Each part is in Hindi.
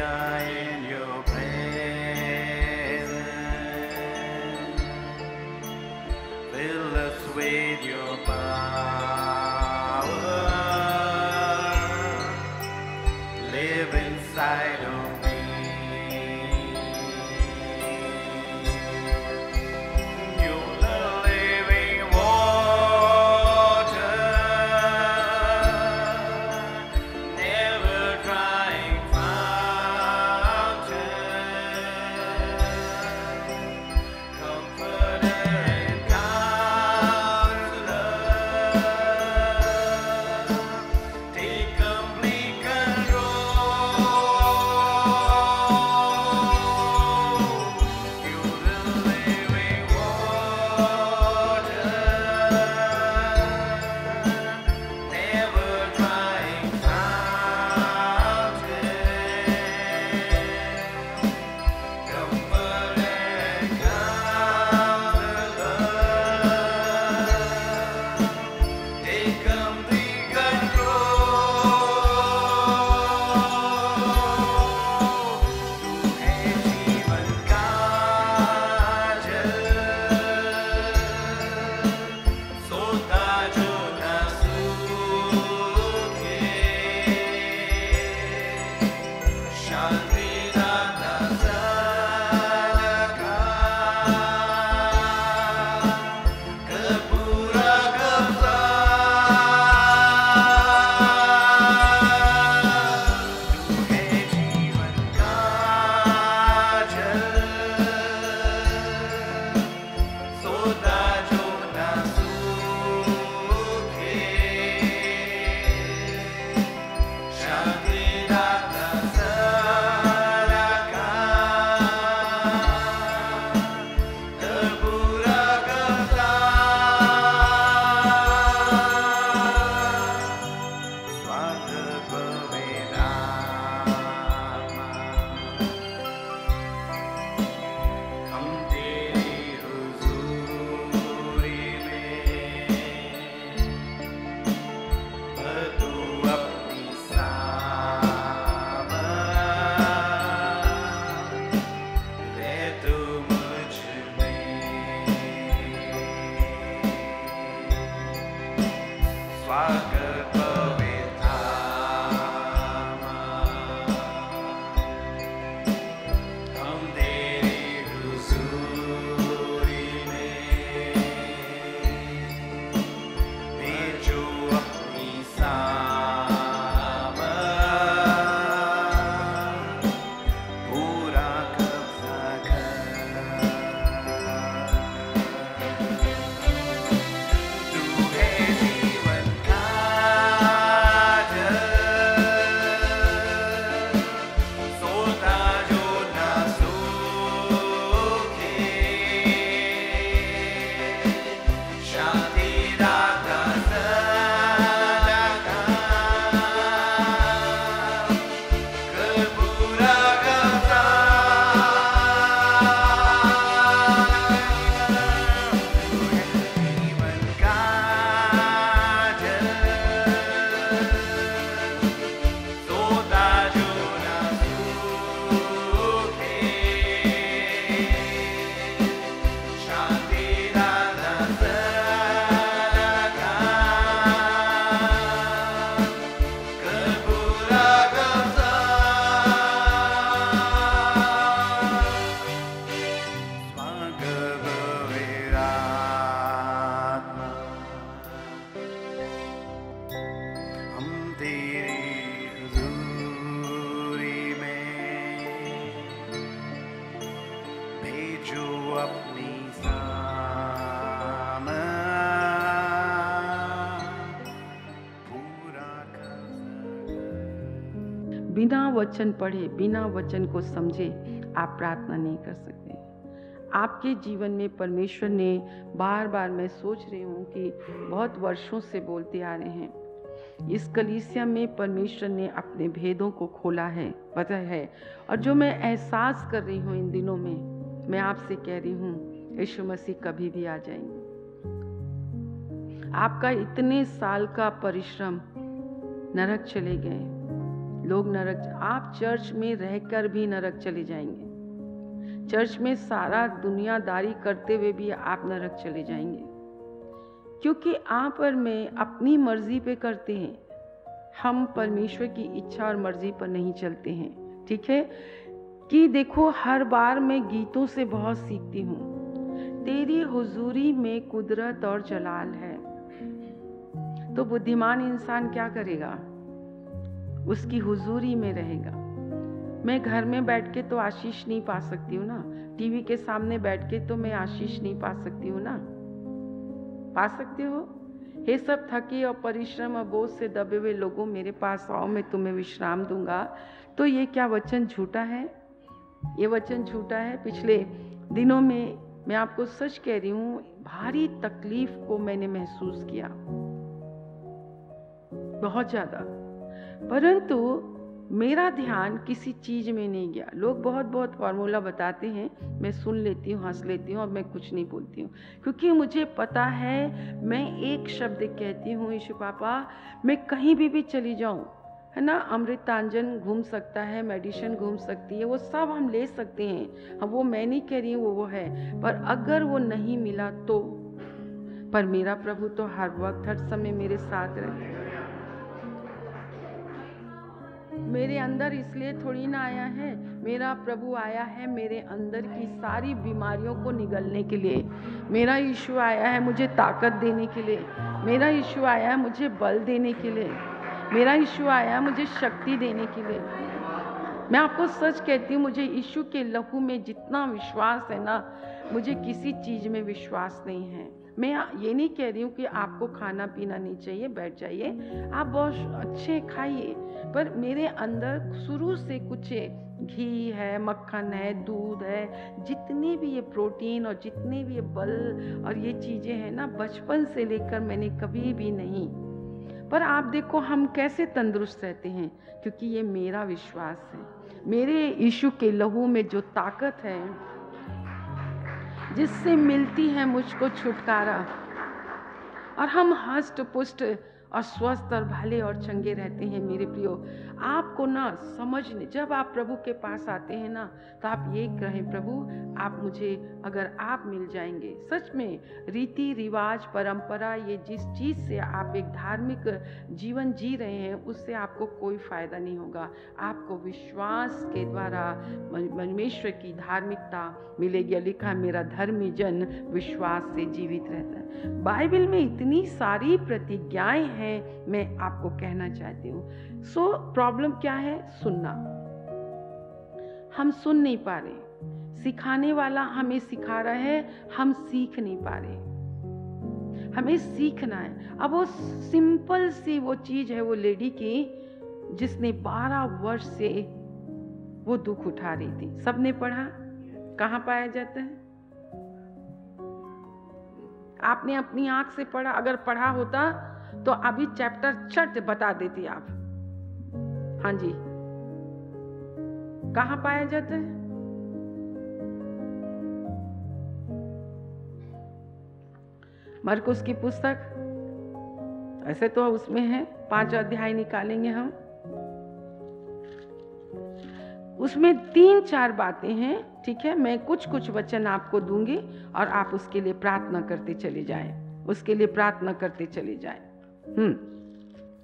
are in your presence. Fill us with your power. Live inside of me. You're the living water, never drying fountain, comforter and counselor. Take complete control. You're the living water, never drying fountain, comfort and counselor. Take complete control. तू है जीवन का जल, सोता जो न सूखे, शांति दाता सबका, कर पूरा कब्जा। तू है जीवन का जल, सोता जो न सूखे, शांति दाता सबका, कर पूरा कब्जा। स्वागत पवित्र आत्मा, हम तेरी हुजूरी में, भर तू अपनी सामत, रह तू मुझ में। स्वागत पवित्र आत्मा, हम तेरी हुजूरी में, भेजो अपनी सामत, पूरा कब्जा कर। तू है जीवन का जल, सोता जो न सूखे, शांति दाता सबका, कर पूरा कब्जा। तू है जीवन का जल, सोता जो न सूखे, शांति दाता सबका, कर पूरा कब्जा। स्वागत पवित्र आत्मा, हम तेरी हुजूरी में, भेजो अपनी सामत, पूरा कब्जा। बिना वचन पढ़े, बिना वचन को समझे आप प्रार्थना नहीं कर सकते। आपके जीवन में परमेश्वर ने बार बार, मैं सोच रही हूँ कि बहुत वर्षों से बोलते आ रहे हैं, इस कलीसिया में परमेश्वर ने अपने भेदों को खोला है, पता है। और जो मैं एहसास कर रही हूँ इन दिनों में, मैं आपसे कह रही हूँ यीशु मसीह कभी भी आ जाएंगे। आपका इतने साल का परिश्रम नरक चले गए, लोग नरक, आप चर्च में रहकर भी नरक चले जाएंगे। चर्च में सारा दुनियादारी करते हुए भी आप नरक चले जाएंगे, क्योंकि आप और मैं अपनी मर्जी पे करते हैं। हम परमेश्वर की इच्छा और मर्जी पर नहीं चलते हैं। ठीक है कि देखो, हर बार मैं गीतों से बहुत सीखती हूँ। तेरी हुजूरी में कुदरत और जलाल है। तो बुद्धिमान इंसान क्या करेगा? उसकी हुजूरी में रहेगा। मैं घर में बैठ के तो आशीष नहीं पा सकती हूँ ना, टीवी के सामने बैठ के तो मैं आशीष नहीं पा सकती हूँ ना। पा सकते हो? हे सब थके और परिश्रम और बोझ से दबे हुए लोगों, मेरे पास आओ, मैं तुम्हें विश्राम दूंगा। तो ये क्या वचन झूठा है? ये वचन झूठा है। पिछले दिनों में मैं आपको सच कह रही हूँ, भारी तकलीफ को मैंने महसूस किया, बहुत ज्यादा। परंतु मेरा ध्यान किसी चीज में नहीं गया। लोग बहुत बहुत फॉर्मूला बताते हैं, मैं सुन लेती हूँ, हंस लेती हूँ और मैं कुछ नहीं बोलती हूँ, क्योंकि मुझे पता है मैं एक शब्द कहती हूँ, यीशु पापा, मैं कहीं भी चली जाऊँ, है ना, अमृतांजन घूम सकता है, मेडिसिन घूम सकती है, वो सब हम ले सकते हैं। अब वो मैं नहीं कह रही हूँ वो है, पर अगर वो नहीं मिला तो, पर मेरा प्रभु तो हर वक्त हर समय मेरे साथ रहता है। मेरे अंदर इसलिए थोड़ी ना आया है, मेरा प्रभु आया है मेरे अंदर की सारी बीमारियों को निगलने के लिए। मेरा यीशु आया है मुझे ताकत देने के लिए। मेरा यीशु आया है मुझे बल देने के लिए। मेरा यीशु आया है मुझे शक्ति देने के लिए। मैं आपको सच कहती हूँ, मुझे यीशु के लहू में जितना विश्वास है ना, मुझे किसी चीज में विश्वास नहीं है। मैं ये नहीं कह रही हूँ कि आपको खाना पीना नहीं चाहिए, बैठ जाइए, आप बहुत अच्छे खाइए, पर मेरे अंदर शुरू से कुछ घी है, मक्खन है, दूध है, जितने भी ये प्रोटीन और जितने भी ये बल और ये चीजें हैं ना, बचपन से लेकर मैंने कभी भी नहीं। पर आप देखो हम कैसे तंदुरुस्त रहते हैं, क्योंकि ये मेरा विश्वास है। मेरे यीशु के लहू में जो ताकत है, जिससे मिलती है मुझको छुटकारा, और हम हष्ट पुष्ट और स्वस्थ और भले और चंगे रहते हैं। मेरे प्रियो, आपको ना समझने, जब आप प्रभु के पास आते हैं ना, तो आप ये कहें, प्रभु आप मुझे, अगर आप मिल जाएंगे, सच में रीति रिवाज परंपरा, ये जिस चीज़ से आप एक धार्मिक जीवन जी रहे हैं, उससे आपको कोई फायदा नहीं होगा। आपको विश्वास के द्वारा परमेश्वर की धार्मिकता मिलेगी। लिखा है, मेरा धर्मी जन विश्वास से जीवित रहता है। बाइबल में इतनी सारी प्रतिज्ञाएं हैं, मैं आपको कहना चाहती हूँ। सो प्रॉब्लम क्या है? सुनना। हम सुन नहीं पा रहे, सिखाने वाला हमें सिखा रहा है, हम सीख नहीं पा रहे। हमें सीखना है। अब वो सिंपल सी वो चीज है, वो लेडी की जिसने 12 वर्ष से वो दुख उठा रही थी। सबने पढ़ा? कहाँ पाया जाता है? आपने अपनी आंख से पढ़ा? अगर पढ़ा होता तो अभी चैप्टर चट बता देती आप। हाँ जी, कहाँ पाया जाता है? मरकुस की पुस्तक, ऐसे तो उसमें है 5 अध्याय निकालेंगे हम, उसमें 3-4 बातें हैं। ठीक है, मैं कुछ कुछ वचन आपको दूंगी और आप उसके लिए प्रार्थना करते चले जाएं, उसके लिए प्रार्थना करते चले जाएं।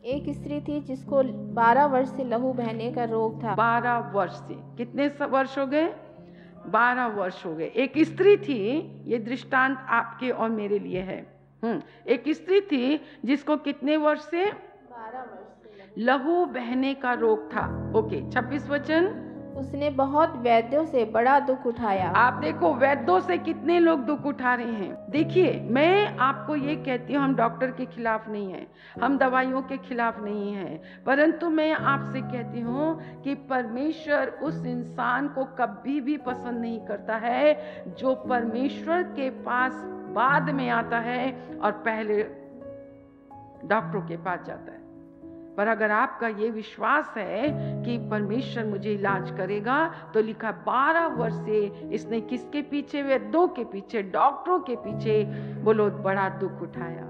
एक स्त्री थी जिसको 12 वर्ष से लहू बहने का रोग था। 12 वर्ष से, कितने वर्ष हो गए? 12 वर्ष हो गए। एक स्त्री थी, ये दृष्टांत आपके और मेरे लिए है। एक स्त्री थी जिसको कितने वर्ष से? 12 वर्ष से लहू बहने का रोग था। ओके, 26 वचन। उसने बहुत वैद्यों से बड़ा दुख उठाया। आप देखो, वैद्यों से कितने लोग दुख उठा रहे हैं। देखिए, मैं आपको ये कहती हूँ, हम डॉक्टर के खिलाफ नहीं है, हम दवाइयों के खिलाफ नहीं है, परंतु मैं आपसे कहती हूँ कि परमेश्वर उस इंसान को कभी भी पसंद नहीं करता है जो परमेश्वर के पास बाद में आता है और पहले डॉक्टरों के पास जाता है। पर अगर आपका ये विश्वास है कि परमेश्वर मुझे इलाज करेगा, तो लिखा 12 वर्ष से इसने किसके पीछे? वैद्यों के पीछे, डॉक्टरों के पीछे, बोलो, बड़ा दुख उठाया।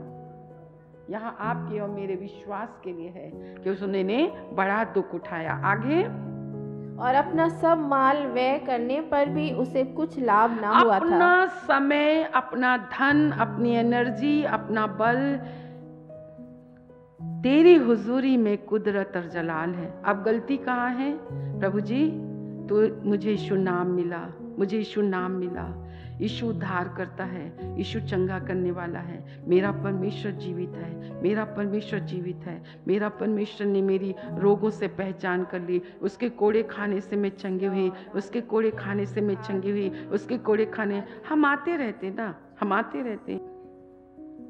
यहाँ आपके और मेरे विश्वास के लिए है कि उसने बड़ा दुख उठाया। आगे, और अपना सब माल व्यय करने पर भी उसे कुछ लाभ ना हुआ था। अपना समय, अपना धन, अपनी एनर्जी, अपना बल तेरी हुजूरी में कुदरत और जलाल है। अब गलती कहाँ है? प्रभु जी, तो मुझे यीशु नाम मिला, मुझे यीशु नाम मिला। यीशु उद्धार करता है, यीशु चंगा करने वाला है। मेरा परमेश्वर जीवित है, मेरा परमेश्वर जीवित है। मेरा परमेश्वर ने मेरी रोगों से पहचान कर ली। उसके कोड़े खाने से मैं चंगी हुई, उसके कोड़े खाने से मैं चंगी हुई, उसके कोड़े खाने। हम आते रहते ना, हम आते रहते।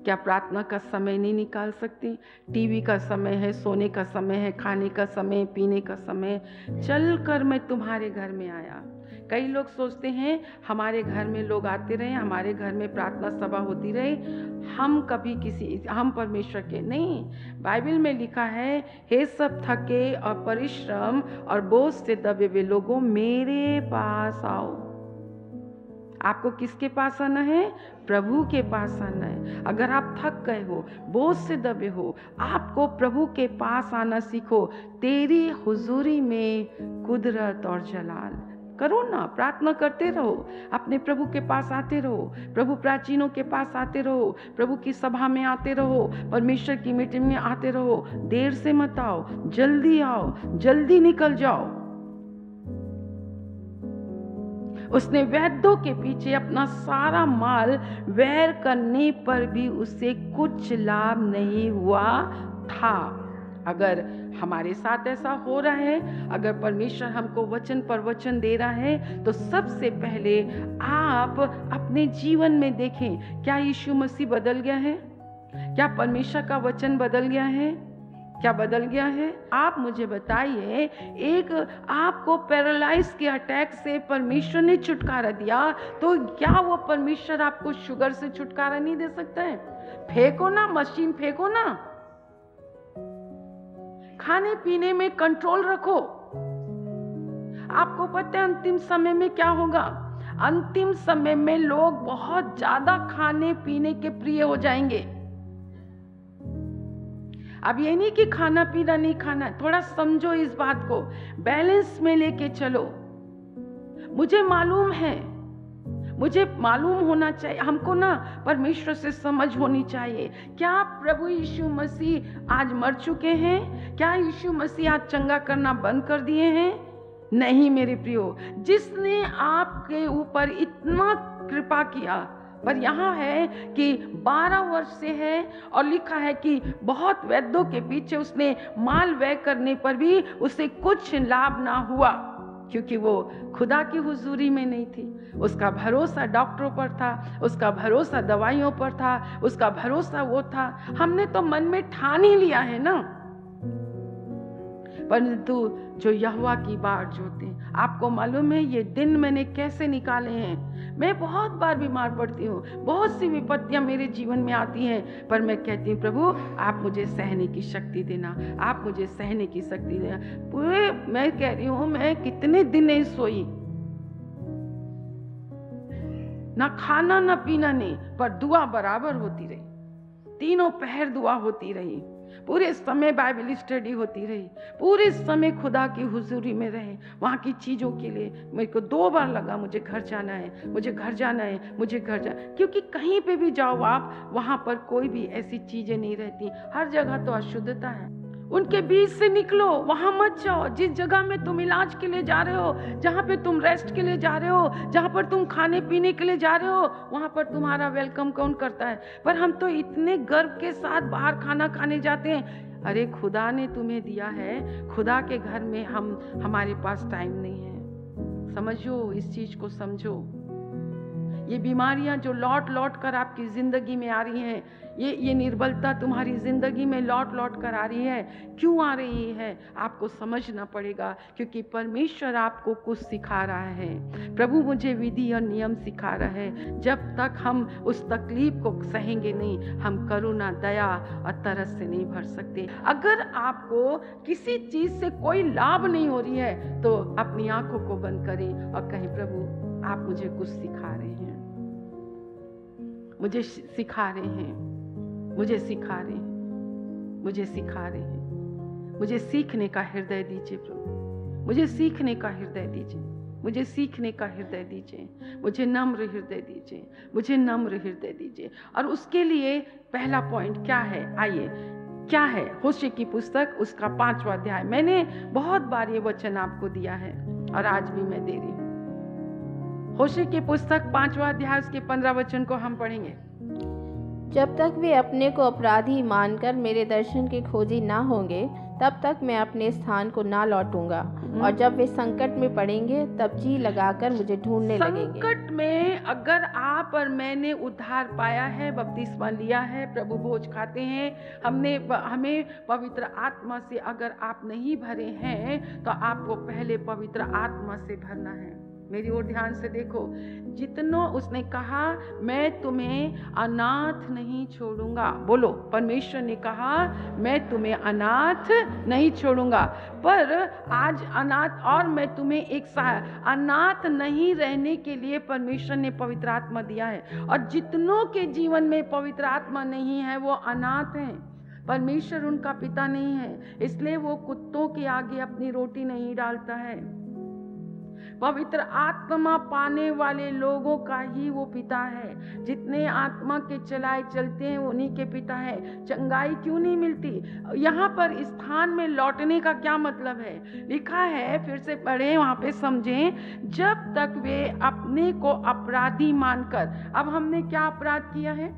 क्या प्रार्थना का समय नहीं निकाल सकती? टीवी का समय है, सोने का समय है, खाने का समय, पीने का समय। चल कर मैं तुम्हारे घर में आया। कई लोग सोचते हैं हमारे घर में लोग आते रहे, हमारे घर में प्रार्थना सभा होती रहे, हम परमेश्वर के नहीं। बाइबल में लिखा है, हे सब थके और परिश्रम और बोझ से दबे हुए लोगों, मेरे पास आओ। आपको किसके पास आना है? प्रभु के पास आना है। अगर आप थक गए हो, बोझ से दबे हो, आपको प्रभु के पास आना सीखो। तेरी हुजूरी में कुदरत और जलाल। करो ना, प्रार्थना करते रहो, अपने प्रभु के पास आते रहो, प्रभु प्राचीनों के पास आते रहो, प्रभु की सभा में आते रहो, परमेश्वर की मीटिंग में आते रहो। देर से मत आओ, जल्दी आओ, जल्दी निकल जाओ। उसने वैद्यों के पीछे अपना सारा माल व्यय करने पर भी उसे कुछ लाभ नहीं हुआ था। अगर हमारे साथ ऐसा हो रहा है, अगर परमेश्वर हमको वचन पर वचन दे रहा है, तो सबसे पहले आप अपने जीवन में देखें, क्या यीशु मसीह बदल गया है? क्या परमेश्वर का वचन बदल गया है? क्या बदल गया है? आप मुझे बताइए, एक आपको पैरालाइज के अटैक से परमेश्वर ने छुटकारा दिया, तो क्या वो परमेश्वर आपको शुगर से छुटकारा नहीं दे सकता है? फेंको ना, मशीन फेंको ना। खाने पीने में कंट्रोल रखो। आपको पता है अंतिम समय में क्या होगा? अंतिम समय में लोग बहुत ज्यादा खाने पीने के प्रिय हो जाएंगे। अब ये नहीं कि खाना पीना नहीं खाना है, थोड़ा समझो इस बात को, बैलेंस में लेके चलो। मुझे मालूम होना चाहिए, हमको ना परमेश्वर से समझ होनी चाहिए। क्या प्रभु यीशु मसीह आज मर चुके हैं? क्या यीशु मसीह आज चंगा करना बंद कर दिए हैं? नहीं मेरे प्रियो, जिसने आपके ऊपर इतना कृपा किया, पर यहाँ है कि 12 वर्ष से है और लिखा है कि बहुत वैद्यों के पीछे उसने माल व्यय करने पर भी उसे कुछ लाभ ना हुआ, क्योंकि वो खुदा की हुजूरी में नहीं थी। उसका भरोसा डॉक्टरों पर था, उसका भरोसा दवाइयों पर था, उसका भरोसा वो था। हमने तो मन में ठान ही लिया है ना, परंतु जो यहोवा की बाट जोते हैं। आपको मालूम है ये दिन मैंने कैसे निकाले हैं? मैं बहुत बार बीमार पड़ती हूँ, बहुत सी विपत्तियां मेरे जीवन में आती हैं, पर मैं कहती हूँ प्रभु आप मुझे सहने की शक्ति देना, आप मुझे सहने की शक्ति देना। पूरे मैं कह रही हूँ, मैं कितने दिन नहीं सोई, ना खाना ना पीना नहीं, पर दुआ बराबर होती रही। तीनों पहर दुआ होती रही, पूरे समय बाइबल स्टडी होती रही, पूरे समय खुदा की हुजूरी में रहे। वहाँ की चीज़ों के लिए मेरे को 2 बार लगा मुझे घर जाना है, मुझे घर जाना है, मुझे घर जाना, क्योंकि कहीं पे भी जाओ आप, वहाँ पर कोई भी ऐसी चीज़ें नहीं रहती, हर जगह तो अशुद्धता है। उनके बीच से निकलो, वहां मत जाओ। जिस जगह में तुम इलाज के लिए जा रहे हो, जहाँ पे तुम रेस्ट के लिए जा रहे हो, जहाँ पर तुम खाने पीने के लिए जा रहे हो, वहां पर तुम्हारा वेलकम कौन करता है? पर हम तो इतने गर्व के साथ बाहर खाना खाने जाते हैं। अरे खुदा ने तुम्हें दिया है, खुदा के घर में हमारे पास टाइम नहीं है। समझो, इस चीज को समझो। ये बीमारियां जो लौट लौट कर आपकी जिंदगी में आ रही हैं, ये निर्बलता तुम्हारी जिंदगी में लौट लौट कर आ रही है, क्यों आ रही है? आपको समझना पड़ेगा, क्योंकि परमेश्वर आपको कुछ सिखा रहा है। प्रभु मुझे विधि और नियम सिखा रहा है। जब तक हम उस तकलीफ को सहेंगे नहीं, हम करुणा, दया और तरस से नहीं भर सकते। अगर आपको किसी चीज से कोई लाभ नहीं हो रही है, तो अपनी आंखों को बंद करें और कहें प्रभु आप मुझे कुछ सिखा रहे हैं, मुझे सिखा रहे हैं, मुझे सिखा रहे हैं। मुझे सिखा रहे हैं। मुझे सीखने का हृदय दीजिए प्रभु, मुझे सीखने का हृदय दीजिए, मुझे सीखने का हृदय दीजिए, मुझे नम्र हृदय दीजिए, मुझे नम्र हृदय दीजिए। और उसके लिए पहला पॉइंट क्या है, आइए क्या है? होशे की पुस्तक उसका 5वां अध्याय। मैंने बहुत बार ये वचन आपको दिया है और आज भी मैं दे रही हूँ। होशे की पुस्तक 5वां अध्याय उसके 15 वचन को हम पढ़ेंगे। जब तक वे अपने को अपराधी मानकर मेरे दर्शन के खोजी ना होंगे, तब तक मैं अपने स्थान को ना लौटूंगा। और जब वे संकट में पड़ेंगे, तब जी लगाकर मुझे ढूंढने लगेंगे। संकट में अगर आप और मैंने उद्धार पाया है, बपतिस्मा लिया है, प्रभु भोज खाते हैं, हमें पवित्र आत्मा से अगर आप नहीं भरे हैं, तो आपको पहले पवित्र आत्मा से भरना है। मेरी ओर ध्यान से देखो, जितनों उसने कहा मैं तुम्हें अनाथ नहीं छोड़ूंगा। बोलो, परमेश्वर ने कहा मैं तुम्हें अनाथ नहीं छोड़ूंगा। पर आज अनाथ, और मैं तुम्हें एक अनाथ नहीं रहने के लिए परमेश्वर ने पवित्र आत्मा दिया है। और जितनों के जीवन में पवित्र आत्मा नहीं है वो अनाथ हैं। परमेश्वर उनका पिता नहीं है, इसलिए वो कुत्तों के आगे अपनी रोटी नहीं डालता है। पवित्र आत्मा पाने वाले लोगों का ही वो पिता है। जितने आत्मा के चलाए चलते हैं उन्हीं के पिता है। चंगाई क्यों नहीं मिलती? यहाँ पर स्थान में लौटने का क्या मतलब है? लिखा है, फिर से पढ़ें, वहां पे समझें। जब तक वे अपने को अपराधी मानकर, अब हमने क्या अपराध किया है?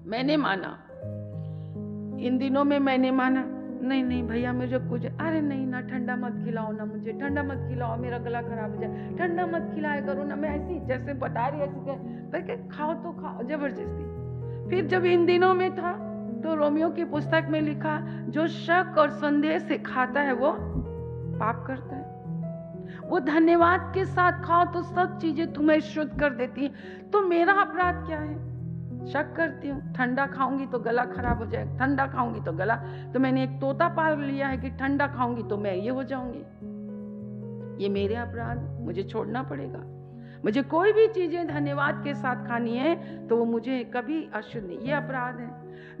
मैंने माना, इन दिनों में मैंने माना, नहीं भैया मुझे कुछ, अरे नहीं ना, ठंडा मत खिलाओ ना, मुझे ठंडा मत खिलाओ, मेरा गला खराब हो जाए, ठंडा मत खिलाया करो ना। मैं ऐसी जैसे बता रही ऐसे खाओ तो खाओ जबरदस्ती। फिर जब इन दिनों में था तो रोमियो की पुस्तक में लिखा, जो शक और संदेह से खाता है वो पाप करता है। वो धन्यवाद के साथ खाओ तो सब चीजें तुम्हें शुद्ध कर देती है। तो मेरा अपराध क्या है? शक करती हूँ, ठंडा खाऊंगी तो गला खराब हो जाएगा, ठंडा खाऊंगी तो गला, तो मैंने एक तोता पाल लिया है कि ठंडा खाऊंगी तो मैं ये हो जाऊंगी। ये मेरे अपराध, मुझे छोड़ना पड़ेगा। मुझे कोई भी चीजें धन्यवाद के साथ खानी है तो वो मुझे कभी अशुद्ध नहीं, ये अपराध है।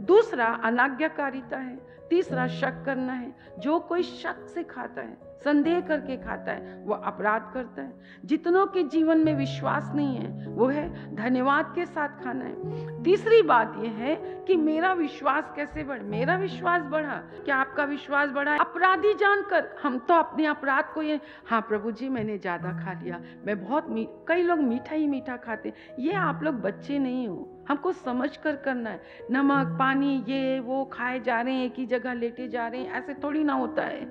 दूसरा अनाज्ञाकारिता है। तीसरा शक करना है। जो कोई शक से खाता है, संदेह करके खाता है, वो अपराध करता है। जितनों के जीवन में विश्वास नहीं है, वो है धन्यवाद के साथ खाना है। तीसरी बात यह है कि मेरा विश्वास कैसे बढ़े? मेरा विश्वास बढ़ा, क्या आपका विश्वास बढ़ा? अपराधी जानकर हम तो अपने अपराध को ये, हाँ प्रभु जी मैंने ज्यादा खा लिया, मैं बहुत कई लोग मीठा ही मीठा खाते। ये आप लोग बच्चे नहीं हो, हमको समझ कर करना है। नमक पानी ये वो खाए जा रहे हैं, एक ही जगह लेटे जा रहे हैं, ऐसे थोड़ी ना होता है।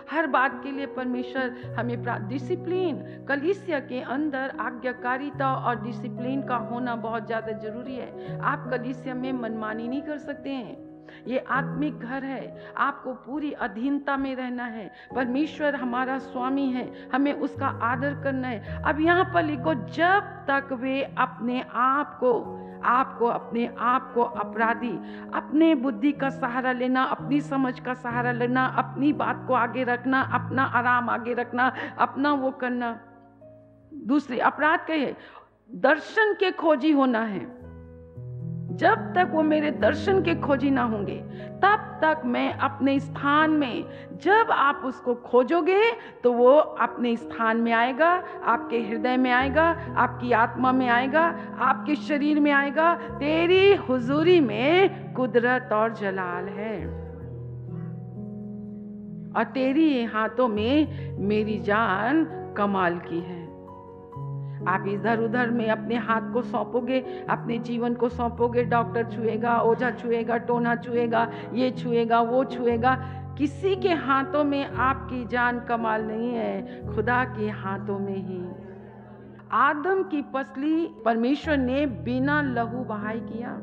हर बात के लिए परमेश्वर हमें डिसिप्लिन, कलीसिया के अंदर आज्ञाकारिता और डिसिप्लिन का होना बहुत ज्यादा जरूरी है। आप कलीसिया में मनमानी नहीं कर सकते हैं। ये आत्मिक घर है, आपको पूरी अधीनता में रहना है। परमेश्वर हमारा स्वामी है, हमें उसका आदर करना है। अब यहाँ पर लिखो, जब तक वे अपने आप को अपने आप को अपराधी, अपने बुद्धि का सहारा लेना, अपनी समझ का सहारा लेना, अपनी बात को आगे रखना, अपना आराम आगे रखना, अपना वो करना। दूसरी अपराध कहे दर्शन के खोजी होना है। जब तक वो मेरे दर्शन के खोजी ना होंगे, तब तक मैं अपने स्थान में, जब आप उसको खोजोगे तो वो अपने स्थान में आएगा, आपके हृदय में आएगा, आपकी आत्मा में आएगा, आपके शरीर में आएगा। तेरी हुजूरी में कुदरत और जलाल है और तेरी हाथों में मेरी जान कमाल की है। आप इधर उधर में अपने हाथ को सौंपोगे, अपने जीवन को सौंपोगे, डॉक्टर छुएगा, ओझा छुएगा, टोना छुएगा, ये छुएगा, वो छुएगा। किसी के हाथों में आपकी जान कमाल नहीं है, खुदा के हाथों में ही। आदम की पसली परमेश्वर ने बिना लहू बहाए किया,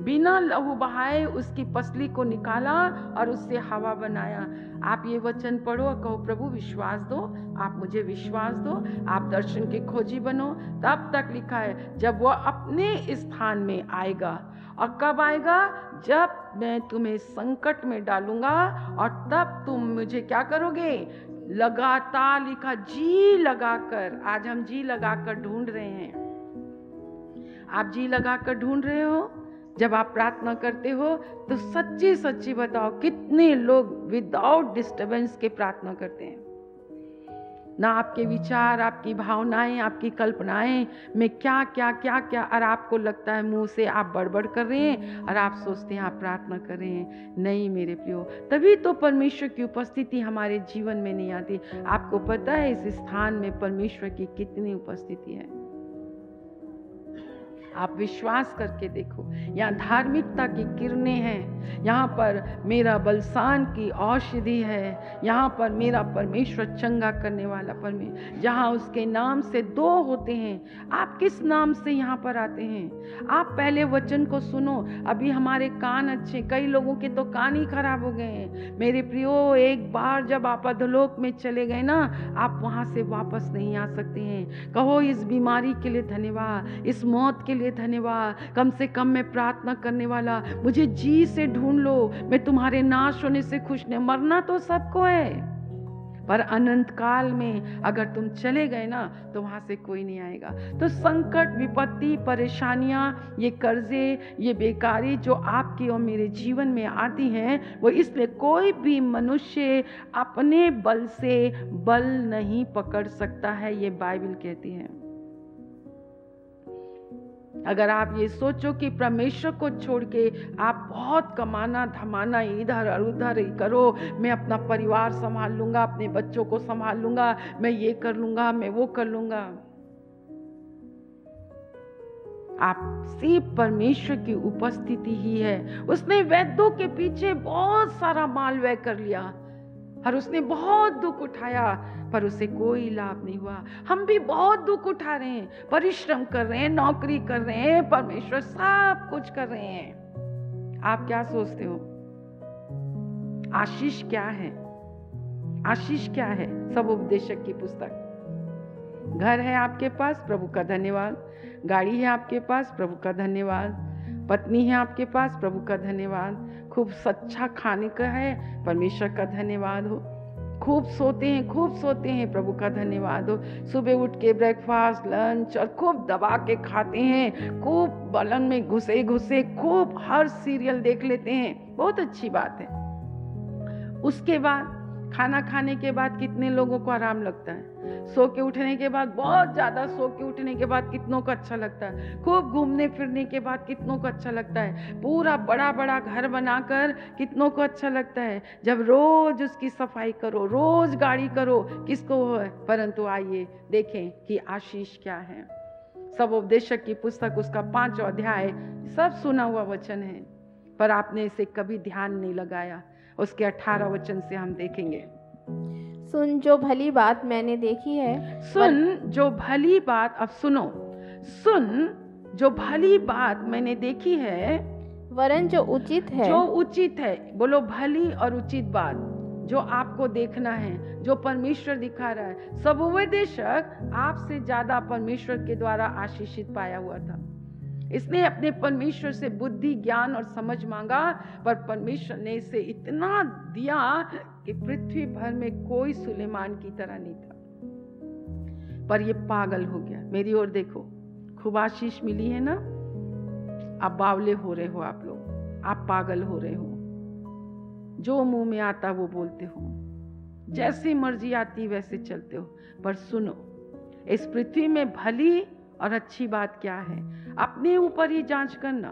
बिना लहू बहाए उसकी पसली को निकाला और उससे हवा बनाया। आप ये वचन पढ़ो और कहो, प्रभु विश्वास दो, आप मुझे विश्वास दो, आप दर्शन के खोजी बनो। तब तक लिखा है जब वो अपने स्थान में आएगा। और कब आएगा? जब मैं तुम्हें संकट में डालूंगा और तब तुम मुझे क्या करोगे? लगातार लिखा, जी लगाकर। आज हम जी लगाकर ढूंढ रहे हैं। आप जी लगाकर ढूंढ रहे हो? जब आप प्रार्थना करते हो तो सच्ची सच्ची बताओ, कितने लोग विदाउट डिस्टरबेंस के प्रार्थना करते हैं? ना आपके विचार, आपकी भावनाएं, आपकी कल्पनाएं में क्या क्या क्या क्या, और आपको लगता है मुंह से आप बड़बड़ कर रहे हैं और आप सोचते हैं आप प्रार्थना कर रहे हैं। नहीं मेरे प्रियो, तभी तो परमेश्वर की उपस्थिति हमारे जीवन में नहीं आती। आपको पता है इस स्थान में परमेश्वर की कितनी उपस्थिति है? आप विश्वास करके देखो, यहाँ धार्मिकता की किरणें हैं, यहाँ पर मेरा बलसान की औषधि है, यहाँ पर मेरा परमेश्वर चंगा करने वाला परमेश्वर, जहाँ उसके नाम से 2 होते हैं। आप किस नाम से यहाँ पर आते हैं? आप पहले वचन को सुनो। अभी हमारे कान अच्छे, कई लोगों के तो कान ही खराब हो गए हैं। मेरे प्रियो, एक बार जब आप अधोलोक में चले गए ना, आप वहाँ से वापस नहीं आ सकते हैं। कहो इस बीमारी के लिए धन्यवाद, इस मौत के लिए धन्यवाद, कम से कम मैं प्रार्थना करने वाला, मुझे जी से ढूंढ लो, मैं तुम्हारे नाश होने से खुश नहीं। मरना तो सबको है, पर अनंत काल में अगर तुम चले गए ना तो वहां से कोई नहीं आएगा। तो संकट, विपत्ति, परेशानियां, ये कर्जे, ये बेकारी जो आपकी और मेरे जीवन में आती हैं, वो इसलिए कोई भी मनुष्य अपने बल से बल नहीं पकड़ सकता है, ये बाइबल कहती है। अगर आप ये सोचो कि परमेश्वर को छोड़ के आप बहुत कमाना धमाना इधर और उधर ही करो, मैं अपना परिवार संभाल लूंगा, अपने बच्चों को संभाल लूंगा, मैं ये कर लूंगा, मैं वो कर लूंगा, आप सिर्फ परमेश्वर की उपस्थिति ही है। उसने वैद्यों के पीछे बहुत सारा माल व्यय कर लिया और उसने बहुत दुख उठाया, पर उसे कोई लाभ नहीं हुआ। हम भी बहुत दुख उठा रहे हैं, परिश्रम कर रहे हैं, नौकरी कर रहे हैं, परमेश्वर सब कुछ कर रहे हैं। आप क्या सोचते हो आशीष क्या है? आशीष क्या है? सब उपदेशक की पुस्तक। घर है आपके पास, प्रभु का धन्यवाद। गाड़ी है आपके पास, प्रभु का धन्यवाद। पत्नी है आपके पास, प्रभु का धन्यवाद। खूब अच्छा खाने का है, परमेश्वर का धन्यवाद हो। खूब सोते हैं, प्रभु का धन्यवाद हो। सुबह उठ के ब्रेकफास्ट, लंच और खूब दबा के खाते हैं, खूब बलन में घुसे खूब हर सीरियल देख लेते हैं, बहुत अच्छी बात है। उसके बाद खाना खाने के बाद कितने लोगों को आराम लगता है? सो के उठने के बाद, बहुत ज्यादा सो के उठने के बाद कितनों को अच्छा लगता है? खूब घूमने फिरने के बाद कितनों को अच्छा लगता है? पूरा बड़ा बड़ा घर बनाकर कितनों को अच्छा लगता है? जब रोज उसकी सफाई करो, रोज गाड़ी करो, किसको है? परंतु आइए देखें कि आशीष क्या है। सब उपदेशक की पुस्तक, उसका 5वां अध्याय, सब सुना हुआ वचन है, पर आपने इसे कभी ध्यान नहीं लगाया। उसके 18 वचन से हम देखेंगे। सुन जो भली बात मैंने देखी है, सुन जो भली बात, अब सुनो, सुन जो भली बात मैंने देखी है, वरन जो उचित है, जो उचित है। बोलो भली और उचित बात जो आपको देखना है, जो परमेश्वर दिखा रहा है। सब उपदेशक आपसे ज्यादा परमेश्वर के द्वारा आशीषित पाया हुआ था। इसने अपने परमेश्वर से बुद्धि, ज्ञान और समझ मांगा, पर परमेश्वर ने इसे इतना दिया कि पृथ्वी भर में कोई सुलेमान की तरह नहीं था। पर ये पागल हो गया। मेरी ओर देखो, खूब आशीष मिली है ना? आप बावले हो रहे हो, आप लोग, आप पागल हो रहे हो। जो मुंह में आता वो बोलते हो, जैसी मर्जी आती वैसे चलते हो। पर सुनो, इस पृथ्वी में भली और अच्छी बात क्या है? अपने ऊपर ही जांच करना,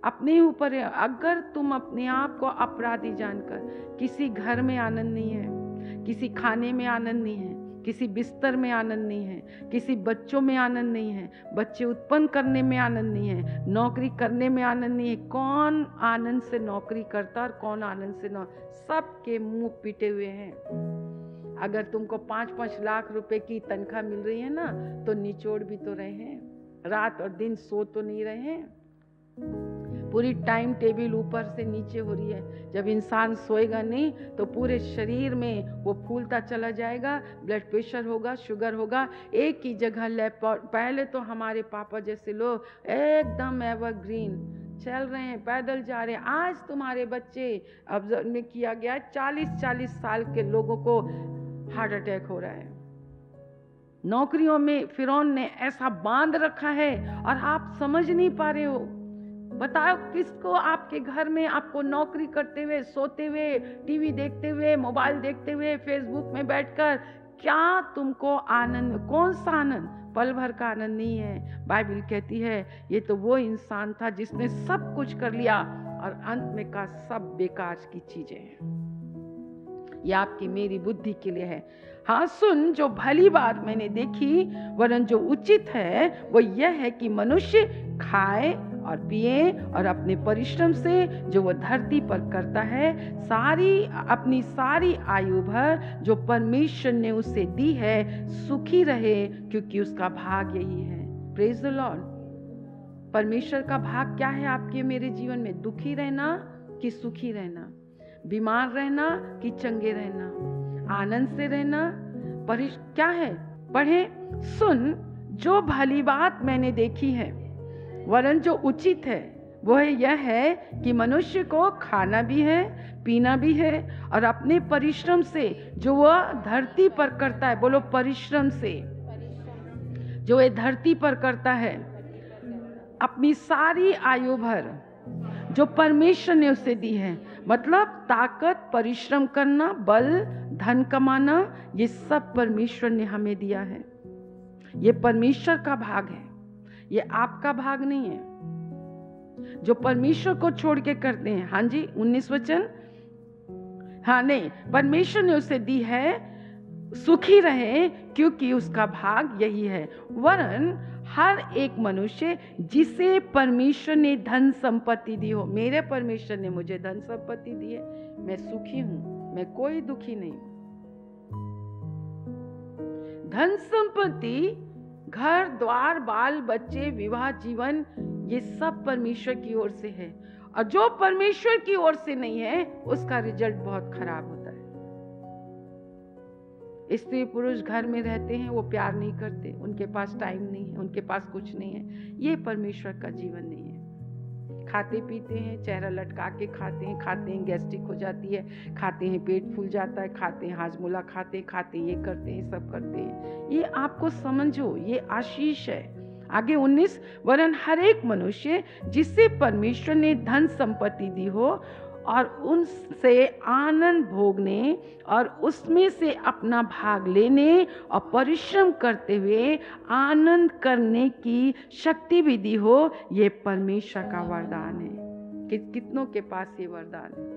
अपने ऊपर। अगर तुम अपने आप को अपराधी जानकर, किसी घर में आनंद नहीं है, किसी खाने में आनंद नहीं है, किसी बिस्तर में आनंद नहीं है, किसी बच्चों में आनंद नहीं है, बच्चे उत्पन्न करने में आनंद नहीं है, नौकरी करने में आनंद नहीं है। कौन आनंद से नौकरी करता और कौन आनंद से सबके मुंह पीटे हुए हैं। अगर तुमको 5-5 लाख रुपए की तनख्वाह मिल रही है ना, तो निचोड़ भी तो रहे हैं, रात और दिन सो तो नहीं रहे हैं। पूरी टाइम टेबल ऊपर से नीचे हो रही है। जब इंसान सोएगा नहीं तो पूरे शरीर में वो फूलता चला जाएगा, ब्लड प्रेशर होगा, शुगर होगा, एक ही जगह पहले तो हमारे पापा जैसे लोग एकदम एवरग्रीन चल रहे हैं, पैदल जा रहे हैं। आज तुम्हारे बच्चे, ऑब्जर्व में किया गया, 40-40 साल के लोगों को हार्ट अटैक हो रहा है। नौकरियों में फिरौन ने ऐसा बांध रखा है और आप समझ नहीं पा रहे हो। बताओ किसको आपके घर में आपको नौकरी करते हुए, सोते हुए, टीवी देखते हुए, मोबाइल देखते हुए, फेसबुक में बैठकर क्या तुमको आनंद, कौन सा आनंद? पल भर का आनंद नहीं है। बाइबल कहती है ये तो वो इंसान था जिसने सब कुछ कर लिया और अंत में का सब बेकार की चीजें हैं। ये आपकी मेरी बुद्धि के लिए है। हाँ सुन, जो भली बात मैंने देखी वरन जो उचित है वो यह है कि मनुष्य खाए और पिए और अपने परिश्रम से जो वो धरती पर करता है अपनी सारी आयु भर जो परमेश्वर ने उसे दी है सुखी रहे, क्योंकि उसका भाग यही है। Praise the Lord. परमेश्वर का भाग क्या है आपके मेरे जीवन में? दुखी रहना कि सुखी रहना, बीमार रहना कि चंगे रहना, आनंद से रहना, क्या है? पढ़े, सुन, जो भली बात मैंने देखी है वरन जो उचित है वो यह है कि मनुष्य को खाना भी है, पीना भी है और अपने परिश्रम से जो वह धरती पर करता है, बोलो परिश्रम से, जो ये धरती पर करता है अपनी सारी आयु भर जो परमेश्वर ने उसे दी है, मतलब ताकत, परिश्रम करना, बल, धन कमाना, ये सब परमेश्वर ने हमें दिया है। ये परमेश्वर का भाग है, ये आपका भाग नहीं है। जो परमेश्वर को छोड़ के करते हैं, हाँ जी 19 वचन, हाँ नहीं, परमेश्वर ने उसे दी है सुखी रहे क्योंकि उसका भाग यही है। वरन हर एक मनुष्य जिसे परमेश्वर ने धन संपत्ति दी हो, मेरे परमेश्वर ने मुझे धन संपत्ति दी है, मैं सुखी हूं, मैं कोई दुखी नहीं। धन संपत्ति, घर द्वार, बाल बच्चे, विवाह, जीवन, ये सब परमेश्वर की ओर से है। और जो परमेश्वर की ओर से नहीं है उसका रिजल्ट बहुत खराब होता है। स्त्री पुरुष घर में रहते हैं, वो प्यार नहीं करते, उनके पास टाइम नहीं है, उनके पास कुछ नहीं है। ये परमेश्वर का जीवन नहीं है। खाते पीते हैं, चेहरा लटका के खाते हैं, गैस्ट्रिक हो जाती है, खाते हैं पेट फूल जाता है, खाते हैं हाजमुला, खाते ये करते हैं, सब करते हैं। ये आपको समझो, ये आशीष है। आगे 19, वरन हर एक मनुष्य जिससे परमेश्वर ने धन संपत्ति दी हो और उनसे आनंद भोगने और उसमें से अपना भाग लेने और परिश्रम करते हुए आनंद करने की शक्ति भी दी हो, ये परमेश्वर का वरदान है। कितनों के पास ये वरदान है?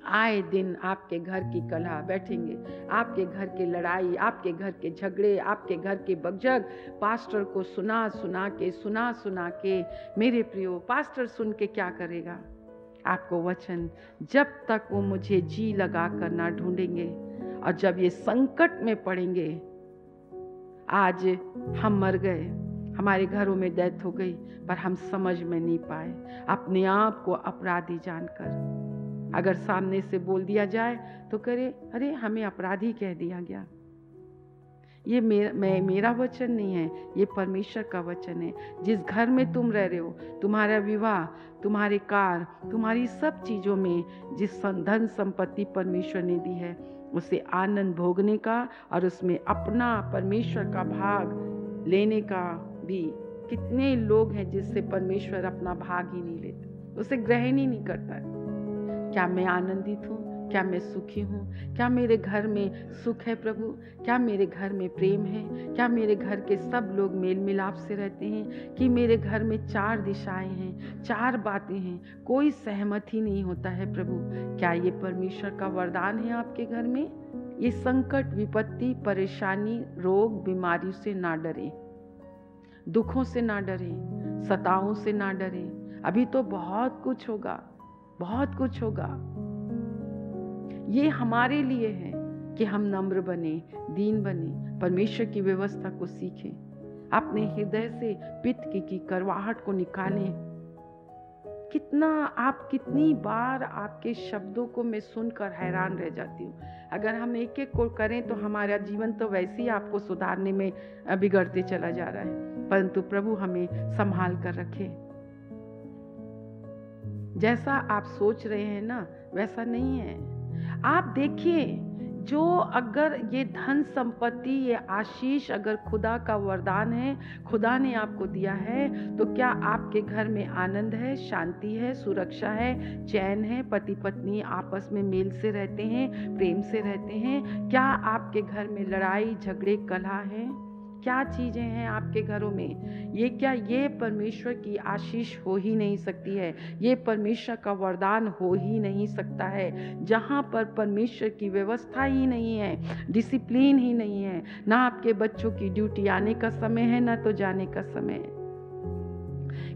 आए दिन आपके घर की कलह बैठेंगे, आपके घर की लड़ाई, आपके घर के झगड़े, आपके घर के बकझक, पास्टर को सुना सुना के मेरे प्रियो, पास्टर सुन के क्या करेगा? आपको वचन, जब तक वो मुझे जी लगा कर ना ढूंढेंगे और जब ये संकट में पड़ेंगे, आज हम मर गए, हमारे घरों में डेथ हो गई, पर हम समझ में नहीं पाए, अपने आप को अपराधी जानकर। अगर सामने से बोल दिया जाए तो करे, अरे हमें अपराधी कह दिया गया। ये मेरा वचन नहीं है, ये परमेश्वर का वचन है। जिस घर में तुम रह रहे हो, तुम्हारा विवाह, तुम्हारे कार, तुम्हारी सब चीजों में जिस धन संपत्ति परमेश्वर ने दी है, उसे आनंद भोगने का और उसमें अपना परमेश्वर का भाग लेने का भी। कितने लोग हैं जिससे परमेश्वर अपना भाग ही नहीं लेता, उसे ग्रहण ही नहीं करता है। क्या मैं आनंदित हूँ? क्या मैं सुखी हूँ? क्या मेरे घर में सुख है प्रभु? क्या मेरे घर में प्रेम है? क्या मेरे घर के सब लोग मेल मिलाप से रहते हैं? कि मेरे घर में 4 दिशाएं हैं, 4 बातें हैं, कोई सहमत ही नहीं होता है प्रभु? क्या ये परमेश्वर का वरदान है आपके घर में? ये संकट, विपत्ति, परेशानी, रोग, बीमारी से ना डरे, दुखों से ना डरे, सताओं से ना डरे। अभी तो बहुत कुछ होगा, बहुत कुछ होगा। ये हमारे लिए है कि हम नम्र बने, दीन बने, परमेश्वर की व्यवस्था को सीखें, अपने हृदय से पित्त की करवाहट को निकालें। कितनी बार आपके शब्दों को मैं सुनकर हैरान रह जाती हूँ। अगर हम एक एक को करें तो हमारा जीवन तो वैसे ही आपको सुधारने में बिगड़ते चला जा रहा है, परंतु प्रभु हमें संभाल कर रखे। जैसा आप सोच रहे हैं ना, वैसा नहीं है। आप देखिए जो अगर ये धन संपत्ति, ये आशीष अगर खुदा का वरदान है, खुदा ने आपको दिया है, तो क्या आपके घर में आनंद है, शांति है, सुरक्षा है, चैन है, पति पत्नी आपस में मेल से रहते हैं, प्रेम से रहते हैं? क्या आपके घर में लड़ाई झगड़े कलह हैं? क्या चीज़ें हैं आपके घरों में? ये परमेश्वर की आशीष हो ही नहीं सकती है, ये परमेश्वर का वरदान हो ही नहीं सकता है। जहाँ पर परमेश्वर की व्यवस्था ही नहीं है, डिसिप्लिन ही नहीं है, ना आपके बच्चों की ड्यूटी आने का समय है, ना तो जाने का समय है।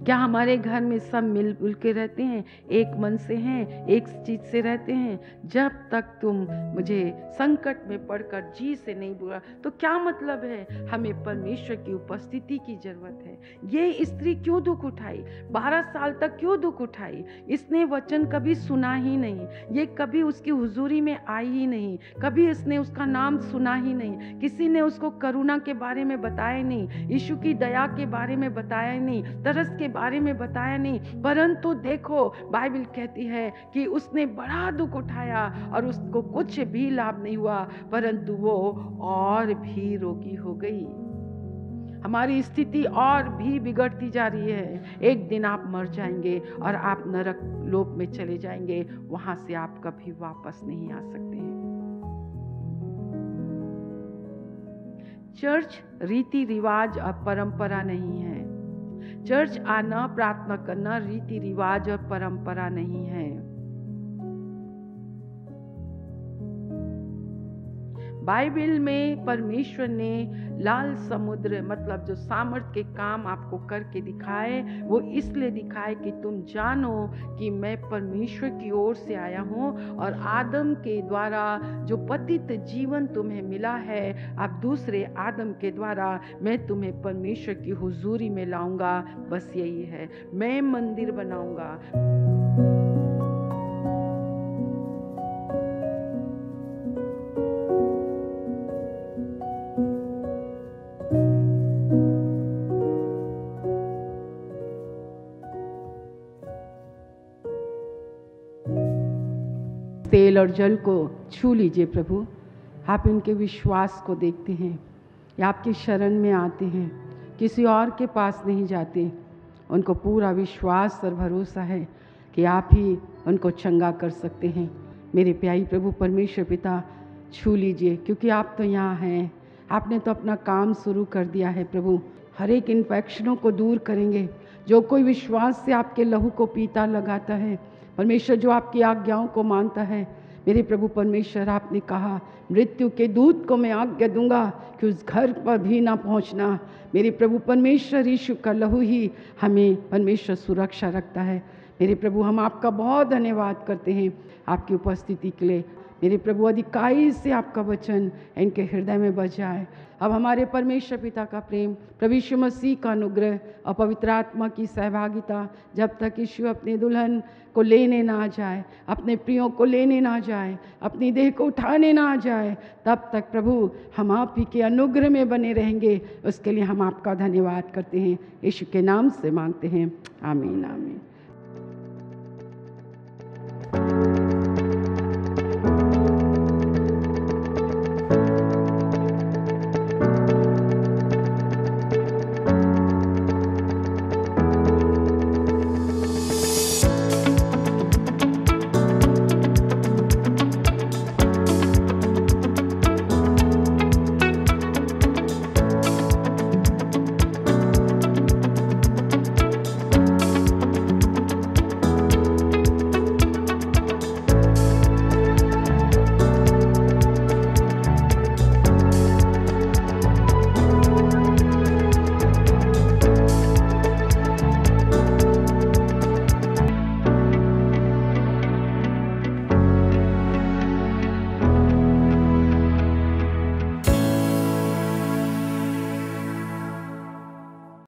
क्या हमारे घर में सब मिलजुल के रहते हैं, एक मन से हैं, एक चीज से रहते हैं? जब तक तुम मुझे संकट में पड़कर जी से नहीं बुला, तो क्या मतलब है? हमें परमेश्वर की उपस्थिति की जरूरत है। ये स्त्री क्यों दुख उठाई? 12 साल तक क्यों दुख उठाई? इसने वचन कभी सुना ही नहीं, ये कभी उसकी हुजूरी में आई ही नहीं, कभी इसने उसका नाम सुना ही नहीं, किसी ने उसको करुणा के बारे में बताया नहीं, यीशु की दया के बारे में बताया नहीं, तरस के बारे में बताया नहीं। परंतु देखो, बाइबल कहती है कि उसने बड़ा दुख उठाया और उसको कुछ भी लाभ नहीं हुआ, परंतु वो और भी रोगी हो गई। हमारी स्थिति और भी बिगड़ती जा रही है। एक दिन आप मर जाएंगे और आप नरक लोक में चले जाएंगे, वहां से आप कभी वापस नहीं आ सकते हैं। चर्च रीति रिवाज और परंपरा नहीं है। चर्च आना, प्रार्थना करना रीति रिवाज और परंपरा नहीं है। बाइबल में परमेश्वर ने लाल समुद्र, मतलब जो सामर्थ के काम आपको करके दिखाए, वो इसलिए दिखाए कि तुम जानो कि मैं परमेश्वर की ओर से आया हूँ और आदम के द्वारा जो पतित जीवन तुम्हें मिला है, अब दूसरे आदम के द्वारा मैं तुम्हें परमेश्वर की हुजूरी में लाऊंगा। बस यही है, मैं मंदिर बनाऊंगा। तेल और जल को छू लीजिए प्रभु। आप इनके विश्वास को देखते हैं, ये आपकी शरण में आते हैं, किसी और के पास नहीं जाते। उनको पूरा विश्वास और भरोसा है कि आप ही उनको चंगा कर सकते हैं। मेरे प्यारी प्रभु परमेश्वर पिता, छू लीजिए, क्योंकि आप तो यहाँ हैं। आपने तो अपना काम शुरू कर दिया है प्रभु। हर एक इन्फेक्शनों को दूर करेंगे। जो कोई विश्वास से आपके लहू को पीता लगाता है परमेश्वर, जो आपकी आज्ञाओं को मानता है, मेरे प्रभु परमेश्वर, आपने कहा मृत्यु के दूत को मैं आज्ञा दूंगा कि उस घर पर भी ना पहुंचना। मेरे प्रभु परमेश्वर, यीशु का लहू ही हमें परमेश्वर सुरक्षा रखता है। मेरे प्रभु, हम आपका बहुत धन्यवाद करते हैं आपकी उपस्थिति के लिए। मेरे प्रभु, अधिकाई से आपका वचन इनके हृदय में बस जाए। अब हमारे परमेश्वर पिता का प्रेम, प्रभु यीशु मसीह का अनुग्रह और पवित्र आत्मा की सहभागिता, जब तक यीशु अपने दुल्हन को लेने ना जाए, अपने प्रियों को लेने ना जाए, अपनी देह को उठाने ना जाए, तब तक प्रभु हम आप ही के अनुग्रह में बने रहेंगे। उसके लिए हम आपका धन्यवाद करते हैं। यीशु के नाम से मांगते हैं, आमीन आमीन।